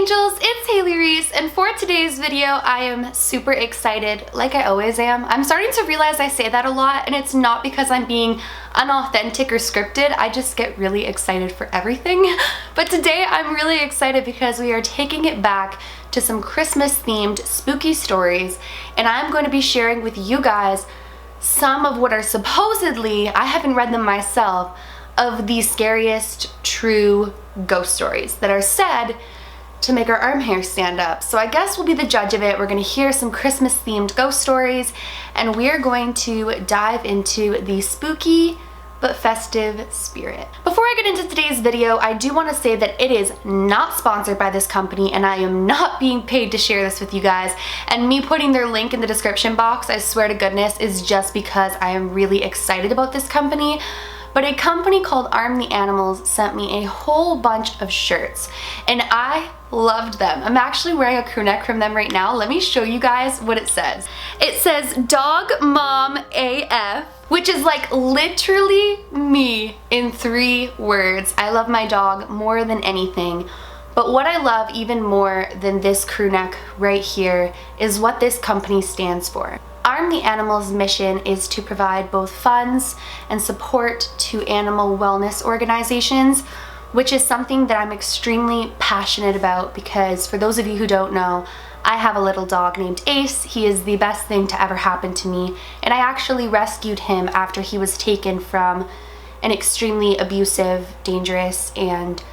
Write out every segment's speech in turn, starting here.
angels, it's Hailey Reese, and for today's video I am super excited, like I always am. I'm starting to realize I say that a lot, and it's not because I'm being unauthentic or scripted. I just get really excited for everything. But today I'm really excited because we are taking it back to some Christmas themed spooky stories, and I'm going to be sharing with you guys some of what are supposedly, I haven't read them myself, of the scariest true ghost stories that are said to make our arm hair stand up. So I guess we'll be the judge of it. We're gonna hear some Christmas themed ghost stories, and we're going to dive into the spooky but festive spirit. Before I get into today's video, I do want to say that it is not sponsored by this company, and I am not being paid to share this with you guys. And me putting their link in the description box, I swear to goodness, is just because I am really excited about this company. But a company called Arm the Animals sent me a whole bunch of shirts, and I loved them. I'm actually wearing a crew neck from them right now. Let me show you guys what it says. It says Dog Mom AF, which is like literally me in 3 words. I love my dog more than anything. But what I love even more than this crew neck right here is what this company stands for. Arm the Animals' mission is to provide both funds and support to animal wellness organizations, which is something that I'm extremely passionate about because, for those of you who don't know, I have a little dog named Ace. He is the best thing to ever happen to me, and I actually rescued him after he was taken from an extremely abusive, dangerous, and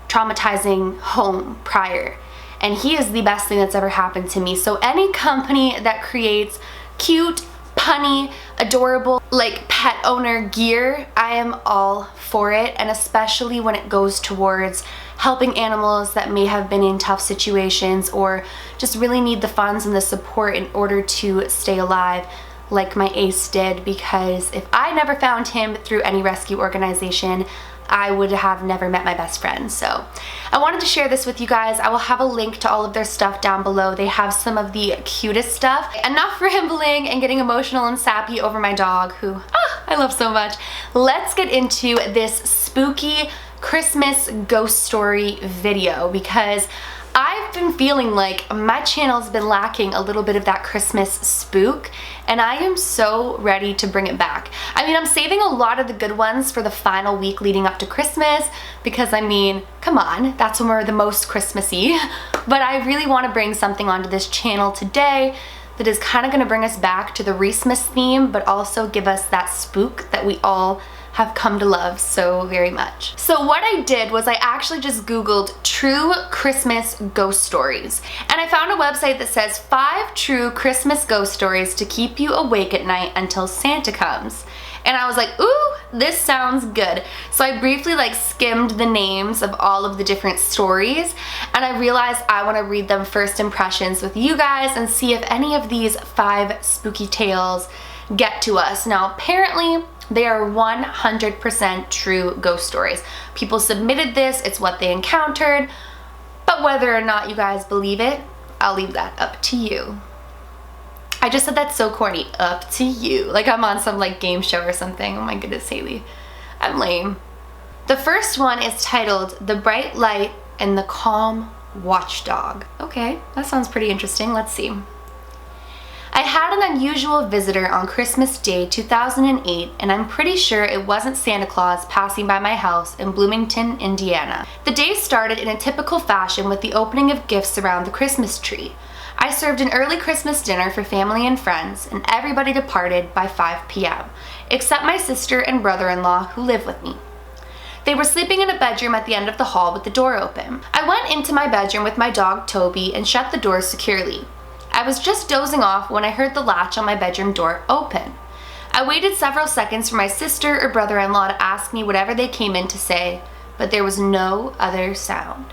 traumatizing home prior. And he is the best thing that's ever happened to me. So any company that creates cute, punny, adorable, like pet owner gear, I am all for it, and especially when it goes towards helping animals that may have been in tough situations or just really need the funds and the support in order to stay alive, like my Ace did, because if I never found him through any rescue organization, I would have never met my best friend. So I wanted to share this with you guys. I will have a link to all of their stuff down below. They have some of the cutest stuff. Enough rambling and getting emotional and sappy over my dog, who I love so much. Let's get into this spooky Christmas ghost story video, because I've been feeling like my channel's been lacking a little bit of that Christmas spook, and I am so ready to bring it back. I mean, I'm saving a lot of the good ones for the final week leading up to Christmas because, I mean, come on, that's when we're the most Christmassy. But I really want to bring something onto this channel today that is kind of going to bring us back to the Reesemas theme, but also give us that spook that we all have come to love so very much. So what I did was I actually just Googled true Christmas ghost stories, and I found a website that says 5 true Christmas ghost stories to keep you awake at night until Santa comes. And I was like, ooh, this sounds good. So I briefly skimmed the names of all of the different stories, and I realized I want to read them first impressions with you guys and see if any of these 5 spooky tales get to us. Now, apparently, they are 100% true ghost stories. People submitted this, it's what they encountered, but whether or not you guys believe it, I'll leave that up to you. I just said that so corny, up to you. Like I'm on some game show or something. Oh my goodness, Hailey. I'm lame. The first one is titled The Bright Light and the Calm Watchdog. Okay, that sounds pretty interesting. Let's see. I had an unusual visitor on Christmas Day 2008, and I'm pretty sure it wasn't Santa Claus passing by my house in Bloomington, Indiana. The day started in a typical fashion with the opening of gifts around the Christmas tree. I served an early Christmas dinner for family and friends, and everybody departed by 5 p.m., except my sister and brother-in-law who live with me. They were sleeping in a bedroom at the end of the hall with the door open. I went into my bedroom with my dog Toby and shut the door securely. I was just dozing off when I heard the latch on my bedroom door open. I waited several seconds for my sister or brother-in-law to ask me whatever they came in to say, but there was no other sound.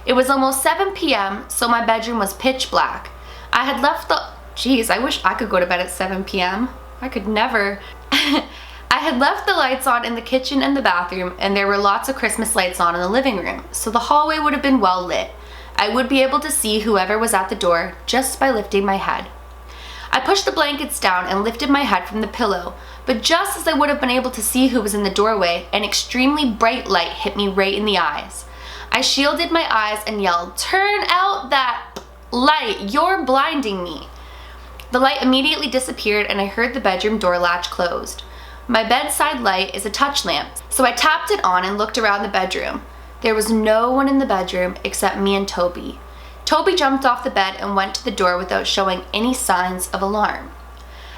It was almost 7 p.m., so my bedroom was pitch black. I had left the... Geez, I wish I could go to bed at 7 p.m. I could never. I had left the lights on in the kitchen and the bathroom, and there were lots of Christmas lights on in the living room, so the hallway would have been well lit. I would be able to see whoever was at the door just by lifting my head. I pushed the blankets down and lifted my head from the pillow, but just as I would have been able to see who was in the doorway, an extremely bright light hit me right in the eyes. I shielded my eyes and yelled, "Turn out that light, you're blinding me." The light immediately disappeared and I heard the bedroom door latch closed. My bedside light is a touch lamp, so I tapped it on and looked around the bedroom. There was no one in the bedroom except me and Toby. Toby jumped off the bed and went to the door without showing any signs of alarm.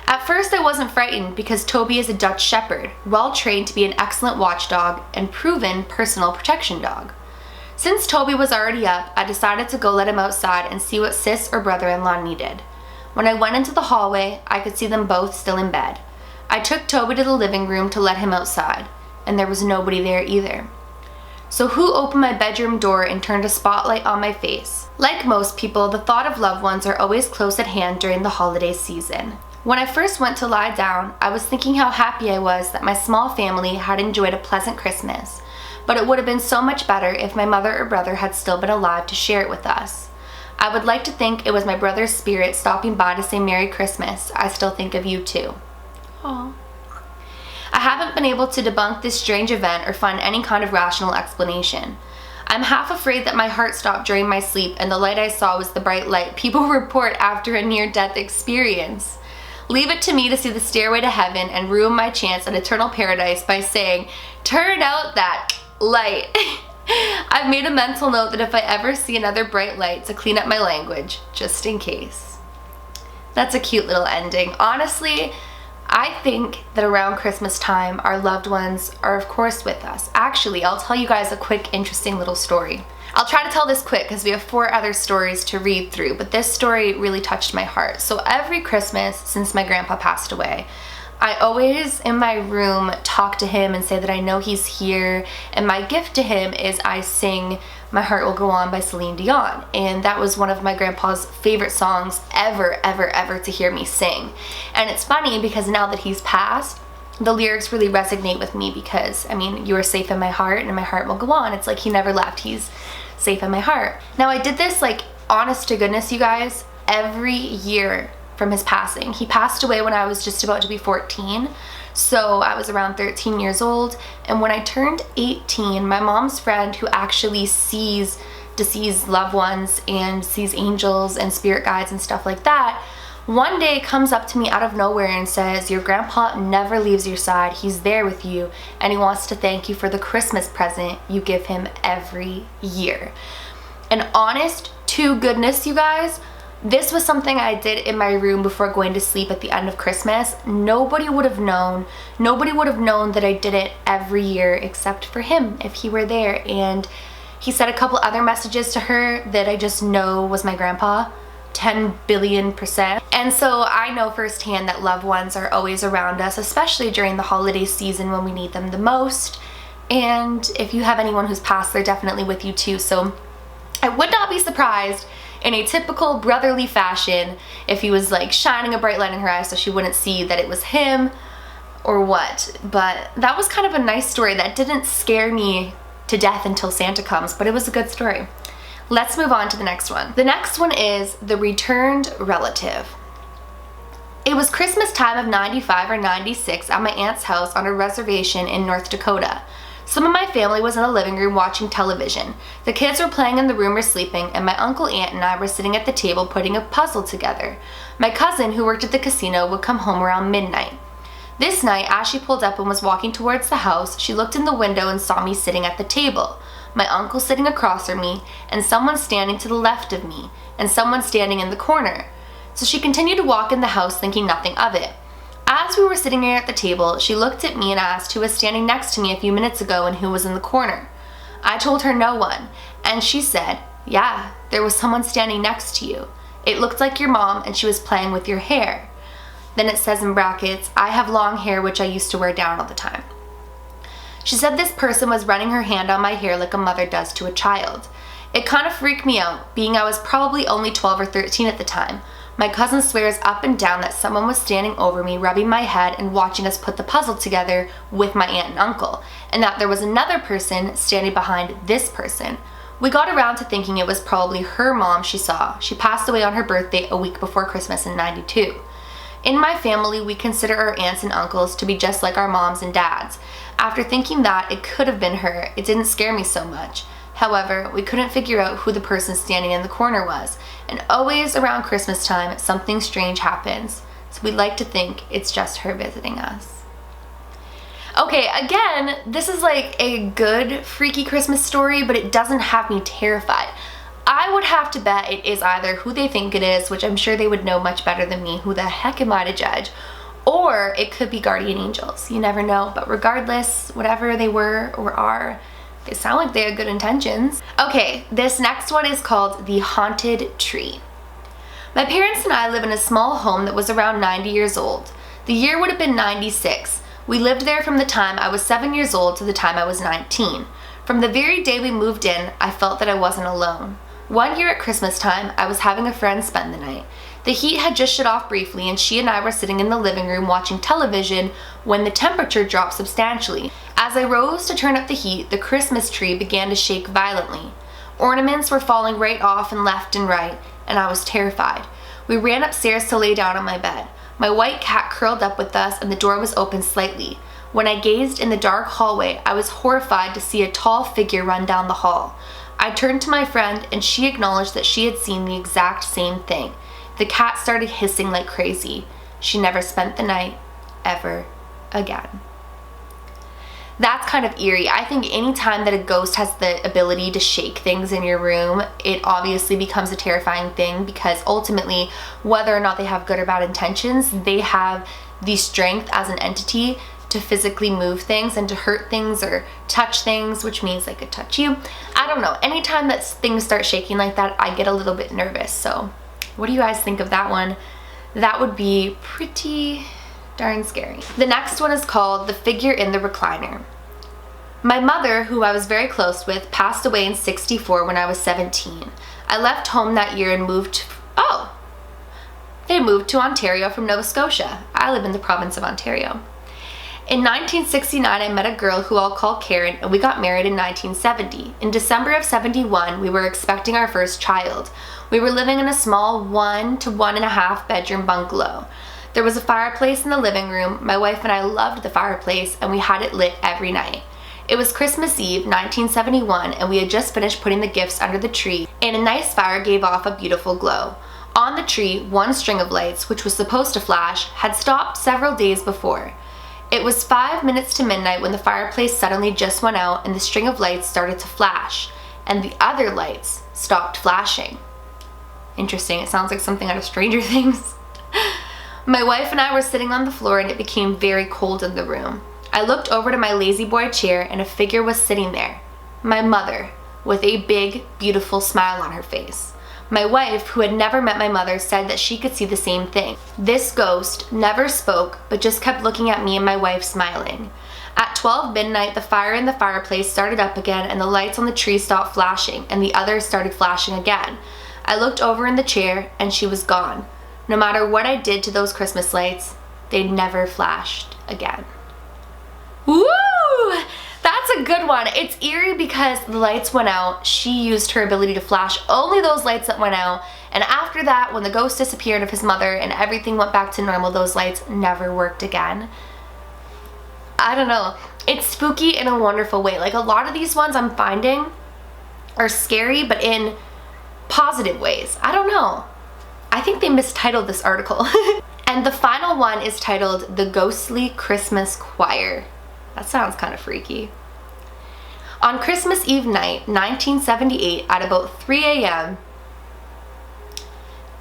At first I wasn't frightened because Toby is a Dutch Shepherd, well trained to be an excellent watchdog and proven personal protection dog. Since Toby was already up, I decided to go let him outside and see what sis or brother-in-law needed. When I went into the hallway, I could see them both still in bed. I took Toby to the living room to let him outside, and there was nobody there either. So who opened my bedroom door and turned a spotlight on my face? Like most people, the thought of loved ones are always close at hand during the holiday season. When I first went to lie down, I was thinking how happy I was that my small family had enjoyed a pleasant Christmas, but it would have been so much better if my mother or brother had still been alive to share it with us. I would like to think it was my brother's spirit stopping by to say Merry Christmas. I still think of you too. Aww. I haven't been able to debunk this strange event or find any kind of rational explanation. I'm half afraid that my heart stopped during my sleep and the light I saw was the bright light people report after a near-death experience. Leave it to me to see the stairway to heaven and ruin my chance at eternal paradise by saying, "Turn out that light." I've made a mental note that if I ever see another bright light to clean up my language, just in case. That's a cute little ending. Honestly, I think that around Christmas time, our loved ones are of course with us. Actually, I'll tell you guys a quick, interesting little story. I'll try to tell this quick because we have 4 other stories to read through, but this story really touched my heart. So every Christmas since my grandpa passed away, I always in my room talk to him and say that I know he's here, and my gift to him is I sing "My Heart Will Go On" by Celine Dion, and that was one of my grandpa's favorite songs ever to hear me sing. And it's funny because now that he's passed, the lyrics really resonate with me because, I mean, you are safe in my heart and my heart will go on. It's like he never left, he's safe in my heart. Now I did this, like, honest to goodness, you guys, every year from his passing. He passed away when I was just about to be 14, so I was around 13 years old, and when I turned 18, my mom's friend who actually sees deceased loved ones and sees angels and spirit guides and stuff like that, one day comes up to me out of nowhere and says, "Your grandpa never leaves your side, he's there with you, and he wants to thank you for the Christmas present you give him every year." And honest to goodness, you guys, this was something I did in my room before going to sleep at the end of Christmas. Nobody would have known. Nobody would have known that I did it every year except for him if he were there. And he said a couple other messages to her that I just know was my grandpa, 10 billion%. And so I know firsthand that loved ones are always around us, especially during the holiday season when we need them the most. And if you have anyone who's passed, they're definitely with you too. So I would not be surprised in a typical brotherly fashion if he was like shining a bright light in her eyes so she wouldn't see that it was him or what. But that was kind of a nice story that didn't scare me to death until Santa comes, but it was a good story. Let's move on to the next one. The next one is the returned relative. It was Christmas time of 95 or 96 at my aunt's house on a reservation in North Dakota. Some of my family was in the living room watching television. The kids were playing in the room or sleeping, and my uncle, aunt, and I were sitting at the table putting a puzzle together. My cousin, who worked at the casino, would come home around midnight. This night, as she pulled up and was walking towards the house, she looked in the window and saw me sitting at the table, my uncle sitting across from me, and someone standing to the left of me, and someone standing in the corner. So she continued to walk in the house thinking nothing of it. As we were sitting there at the table, she looked at me and asked who was standing next to me a few minutes ago and who was in the corner. I told her no one, and she said, "Yeah, there was someone standing next to you. It looked like your mom and she was playing with your hair." Then it says in brackets, "I have long hair which I used to wear down all the time." She said this person was running her hand on my hair like a mother does to a child. It kind of freaked me out, being I was probably only 12 or 13 at the time. My cousin swears up and down that someone was standing over me, rubbing my head and watching us put the puzzle together with my aunt and uncle, and that there was another person standing behind this person. We got around to thinking it was probably her mom she saw. She passed away on her birthday a week before Christmas in '92. In my family, we consider our aunts and uncles to be just like our moms and dads. After thinking that it could have been her, it didn't scare me so much. However, we couldn't figure out who the person standing in the corner was, and always around Christmas time, something strange happens, so we'd like to think it's just her visiting us. Okay, again, this is like a good freaky Christmas story, but it doesn't have me terrified. I would have to bet it is either who they think it is, which I'm sure they would know much better than me. Who the heck am I to judge? Or it could be guardian angels. You never know. But regardless, whatever they were or are, they sound like they had good intentions. Okay, this next one is called The Haunted Tree. My parents and I live in a small home that was around 90 years old. The year would have been 96. We lived there from the time I was 7 years old to the time I was 19. From the very day we moved in, I felt that I wasn't alone. One year at Christmas time, I was having a friend spend the night. The heat had just shut off briefly and she and I were sitting in the living room watching television when the temperature dropped substantially. As I rose to turn up the heat, the Christmas tree began to shake violently. Ornaments were falling right off and left and right, and I was terrified. We ran upstairs to lay down on my bed. My white cat curled up with us and the door was open slightly. When I gazed in the dark hallway, I was horrified to see a tall figure run down the hall. I turned to my friend and she acknowledged that she had seen the exact same thing. The cat started hissing like crazy. She never spent the night ever again. That's kind of eerie. I think anytime that a ghost has the ability to shake things in your room, it obviously becomes a terrifying thing because ultimately, whether or not they have good or bad intentions, they have the strength as an entity to physically move things and to hurt things or touch things, which means they could touch you. I don't know. Anytime that things start shaking like that, I get a little bit nervous. So what do you guys think of that one? That would be pretty darn scary. The next one is called The Figure in the Recliner. My mother, who I was very close with, passed away in '64 when I was 17. I left home that year and moved to Ontario from Nova Scotia. I live in the province of Ontario. In 1969, I met a girl who I'll call Karen, and we got married in 1970. In December of '71, we were expecting our first child. We were living in a small 1 to 1.5 bedroom bungalow. There was a fireplace in the living room. My wife and I loved the fireplace, and we had it lit every night. It was Christmas Eve, 1971, and we had just finished putting the gifts under the tree, and a nice fire gave off a beautiful glow. On the tree, one string of lights, which was supposed to flash, had stopped several days before. It was 5 minutes to midnight when the fireplace suddenly just went out and the string of lights started to flash, and the other lights stopped flashing. Interesting, it sounds like something out of Stranger Things. My wife and I were sitting on the floor and it became very cold in the room. I looked over to my lazy boy chair and a figure was sitting there. My mother, with a big, beautiful smile on her face. My wife, who had never met my mother, said that she could see the same thing. This ghost never spoke, but just kept looking at me and my wife smiling. At 12 midnight, the fire in the fireplace started up again and the lights on the tree stopped flashing and the others started flashing again. I looked over in the chair and she was gone. No matter what I did to those Christmas lights, they never flashed again. Woo! That's a good one. It's eerie because the lights went out. She used her ability to flash only those lights that went out. And after that, when the ghost disappeared of his mother and everything went back to normal, those lights never worked again. I don't know. It's spooky in a wonderful way. Like a lot of these ones I'm finding are scary, but in positive ways. I don't know. I think they mistitled this article. And the final one is titled The Ghostly Christmas Choir. That sounds kind of freaky. On Christmas Eve night, 1978, at about 3 a.m.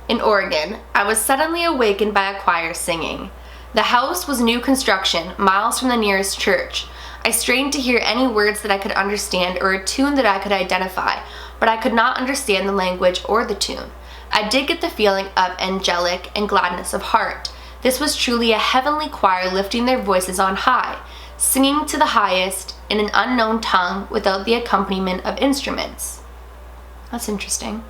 in Oregon, I was suddenly awakened by a choir singing. The house was new construction, miles from the nearest church. I strained to hear any words that I could understand or a tune that I could identify, but I could not understand the language or the tune. I did get the feeling of angelic and gladness of heart. This was truly a heavenly choir lifting their voices on high, singing to the highest in an unknown tongue without the accompaniment of instruments. That's interesting.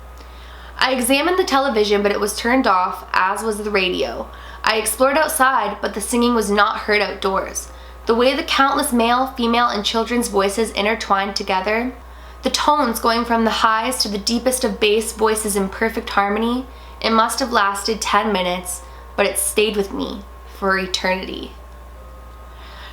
I examined the television, but it was turned off, as was the radio. I explored outside, but the singing was not heard outdoors. The way the countless male, female, and children's voices intertwined together, the tones going from the highs to the deepest of bass voices in perfect harmony, it must have lasted 10 minutes, but it stayed with me for eternity.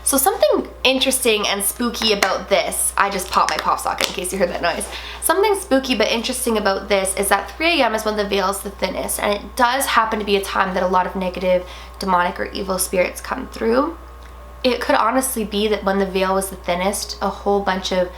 So something interesting and spooky about this, I just popped my pop socket in case you heard that noise. Something spooky but interesting about this is that 3 a.m. is when the veil's the thinnest, and it does happen to be a time that a lot of negative, demonic, or evil spirits come through. It could honestly be that when the veil was the thinnest, a whole bunch of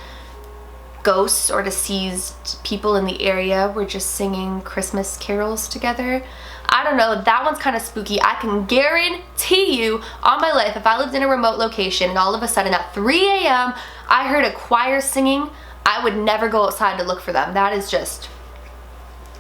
ghosts or deceased people in the area were just singing Christmas carols together. I don't know, that one's kind of spooky. I can guarantee you on my life, if I lived in a remote location and all of a sudden at 3 a.m. I heard a choir singing, I would never go outside to look for them. That is just,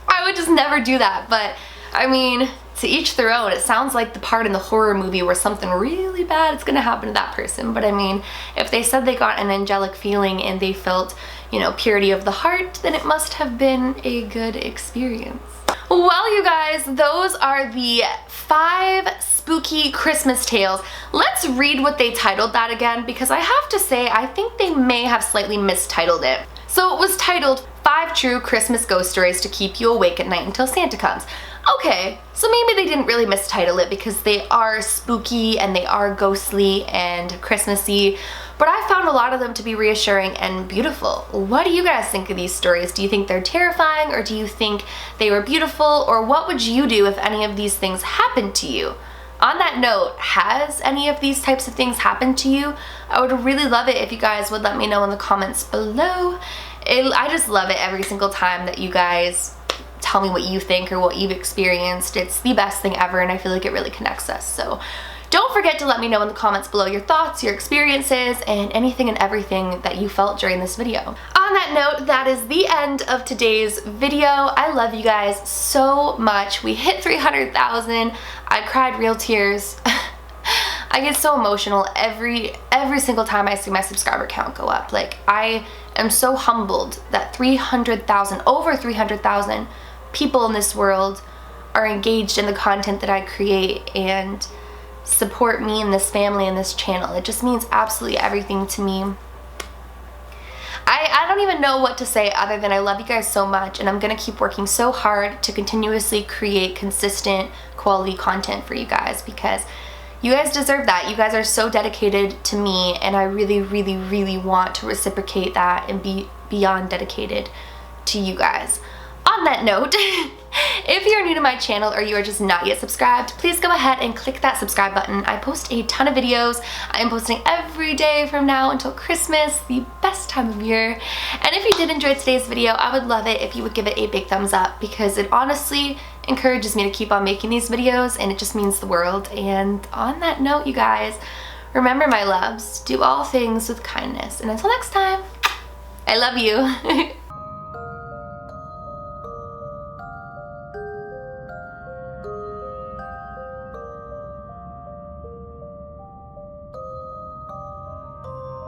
I would just never do that. But I mean, to each their own. It sounds like the part in the horror movie where something really bad is gonna happen to that person. But I mean, if they said they got an angelic feeling and they felt, you know, purity of the heart, then it must have been a good experience. Well, you guys, those are the 5 spooky Christmas tales. Let's read what they titled that again, because I have to say, I think they may have slightly mistitled it. So it was titled 5 True Christmas Ghost Stories to Keep You Awake at Night Until Santa Comes. Okay, so maybe they didn't really mistitle it because they are spooky and they are ghostly and Christmassy, but I found a lot of them to be reassuring and beautiful. What do you guys think of these stories? Do you think they're terrifying, or do you think they were beautiful, or what would you do if any of these things happened to you? On that note, has any of these types of things happened to you? I would really love it if you guys would let me know in the comments below. I just love it every single time that you guys tell me what you think or what you've experienced. It's the best thing ever, and I feel like it really connects us. So don't forget to let me know in the comments below your thoughts, your experiences, and anything and everything that you felt during this video. On that note, that is the end of today's video. I love you guys so much. We hit 300,000. I cried real tears. I get so emotional every single time I see my subscriber count go up. Like, I am so humbled that 300,000, over 300,000 people in this world are engaged in the content that I create and support me and this family and this channel. It just means absolutely everything to me. I don't even know what to say other than I love you guys so much, and I'm gonna keep working so hard to continuously create consistent quality content for you guys, because you guys deserve that. You guys are so dedicated to me, and I really, really, really want to reciprocate that and be beyond dedicated to you guys. On that note, if you're new to my channel or you are just not yet subscribed, please go ahead and click that subscribe button. I post a ton of videos. I am posting every day from now until Christmas, the best time of year. And if you did enjoy today's video, I would love it if you would give it a big thumbs up, because it honestly encourages me to keep on making these videos, and it just means the world. And on that note, you guys, remember, my loves, do all things with kindness. And until next time, I love you.